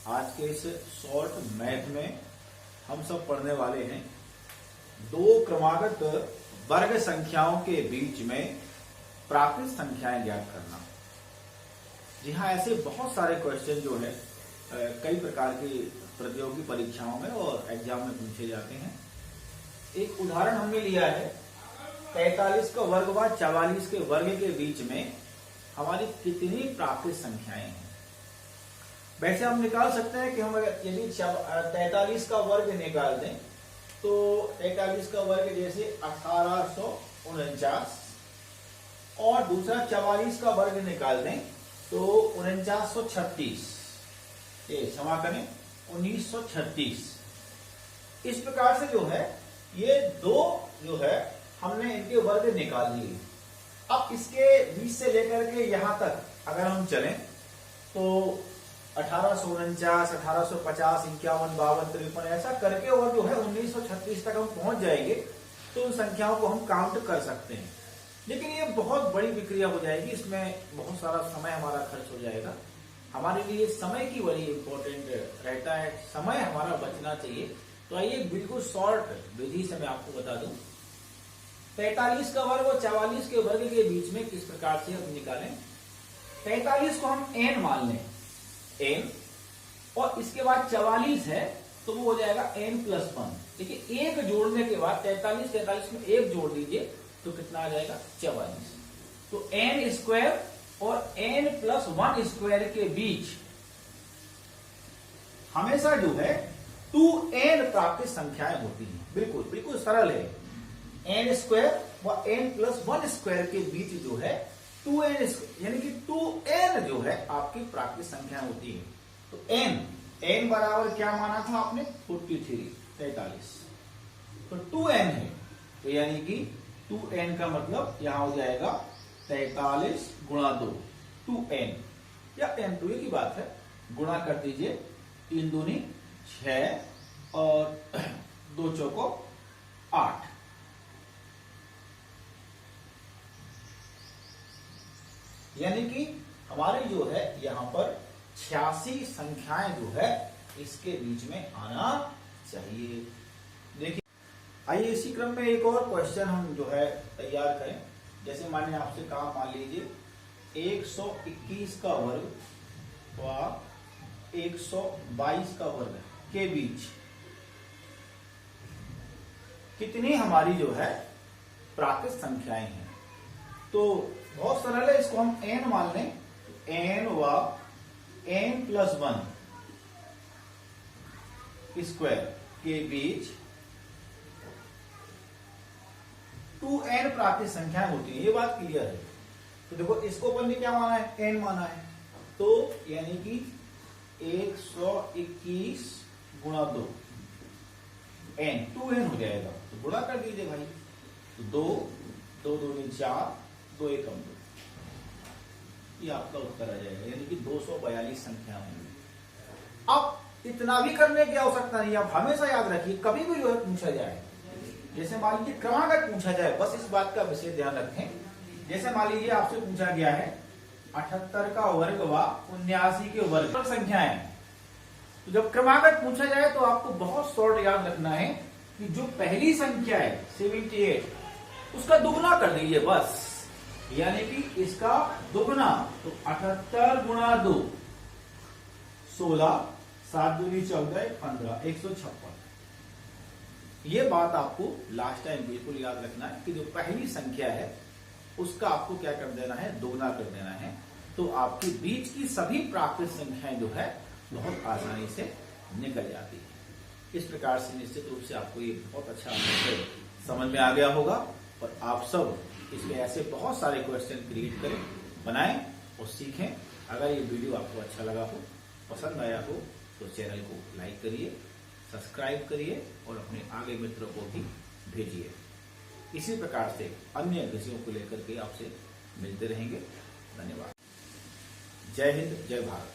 आज के इस शॉर्ट मैथ में हम सब पढ़ने वाले हैं दो क्रमागत वर्ग संख्याओं के बीच में प्राकृत संख्याएं ज्ञात करना। जी हाँ, ऐसे बहुत सारे क्वेश्चन जो है कई प्रकार की प्रतियोगी परीक्षाओं में और एग्जाम में पूछे जाते हैं। एक उदाहरण हमने लिया है 43 का वर्ग व 44 के वर्ग के बीच में हमारी कितनी प्राकृत संख्याएं हैं। वैसे हम निकाल सकते हैं कि हम यदि 43 का वर्ग निकाल दें तो 43 का वर्ग जैसे 1849 और दूसरा 44 का वर्ग निकाल दें तो 4936, क्षमा करें 1936। इस प्रकार से जो है ये दो जो है हमने इनके वर्ग निकाल लिए। अब इसके बीच से लेकर के यहां तक अगर हम चलें तो 1849, 1850, 51, 52, 53 ऐसा करके और जो है 1936 तक हम पहुंच जाएंगे तो उन संख्याओं को हम काउंट कर सकते हैं। लेकिन ये बहुत बड़ी प्रक्रिया हो जाएगी, इसमें बहुत सारा समय हमारा खर्च हो जाएगा। हमारे लिए समय की बड़ी इंपॉर्टेंट रहता है, समय हमारा बचना चाहिए। तो आइए बिल्कुल शॉर्ट विधि से मैं आपको बता दूं 43 का वर्ग और 44 के वर्ग के बीच में किस प्रकार से हम निकालें। 43 को हम n मान लें, n, और इसके बाद 44 है तो वो हो जाएगा n+1। देखिए एक जोड़ने के बाद 43 में एक जोड़ दीजिए तो कितना आ जाएगा 44। तो n स्क्वायर और n+1 स्क्वायर के बीच हमेशा जो है 2n प्राकृत संख्याएं होती हैं। बिल्कुल बिल्कुल सरल है। n स्क्वायर व n+1 स्क्वायर के बीच जो है 2n यानी कि 2n जो है आपकी प्राकृत संख्या होती है। तो n बराबर क्या माना था आपने 43। तो 2n है तो यानी कि 2n का मतलब यहां हो जाएगा 43 गुणा 2, 2n या n तो की बात है, गुणा कर दीजिए 3 दूनी 6 और 2 चौको 8। यानी कि हमारे जो है यहां पर 86 संख्याएं जो है इसके बीच में आना चाहिए। देखिए आइए इसी क्रम में एक और क्वेश्चन हम जो है तैयार करें। जैसे मैंने आपसे कहा, मान लीजिए 121 का वर्ग व 122 का वर्ग के बीच कितनी हमारी जो है प्राकृत संख्याएं हैं। तो बहुत सरल है, इसको हम n मान लें। n व n+1 स्क्वायर के बीच 2n प्राकृत संख्याएं होती है। ये बात क्लियर है। तो देखो इसको अपन ने क्या माना है, n माना है। तो यानी कि 121 गुणा 2 n, 2n हो जाएगा। तो गुणा कर दीजिए भाई। तो 2 दूनी 4, 2 एकम 2, ये आपका उत्तर आ जाएगा। यानी कि 242 संख्या होंगी। अब इतना भी करने की आवश्यकता नहीं, आप हमेशा याद रखिए कभी भी जो है पूछा जाए, जैसे मान लीजिए क्रमागत पूछा जाए, बस इस बात का विशेष ध्यान रखें। जैसे मान लीजिए आपसे पूछा गया है 78 का वर्ग व 79 के वर्ग संख्याएं। तो जब क्रमागत पूछा जाए तो आपको बहुत शॉर्ट याद रखना है कि जो पहली संख्या है 78 उसका दुगना कर दीजिए बस। यानी कि इसका दुगना, तो 78 गुणा 2 16, 7 दूनी 14, 15, 156। ये बात आपको लास्ट टाइम बिल्कुल याद रखना है कि जो पहली संख्या है उसका आपको क्या कर देना है, दोगुना कर देना है। तो आपके बीच की सभी प्राकृत संख्याएं जो है बहुत आसानी से निकल जाती है। इस प्रकार से निश्चित रूप से आपको ये बहुत अच्छा समझ में आ गया होगा और आप सब इसमें ऐसे बहुत सारे क्वेश्चन क्रिएट करें, बनाएं और सीखें। अगर ये वीडियो आपको अच्छा लगा हो, पसंद आया हो तो चैनल को लाइक करिए, सब्सक्राइब करिए और अपने आगे मित्रों को भी भेजिए। इसी प्रकार से अन्य विषयों को लेकर के आपसे मिलते रहेंगे। धन्यवाद। जय हिंद, जय भारत।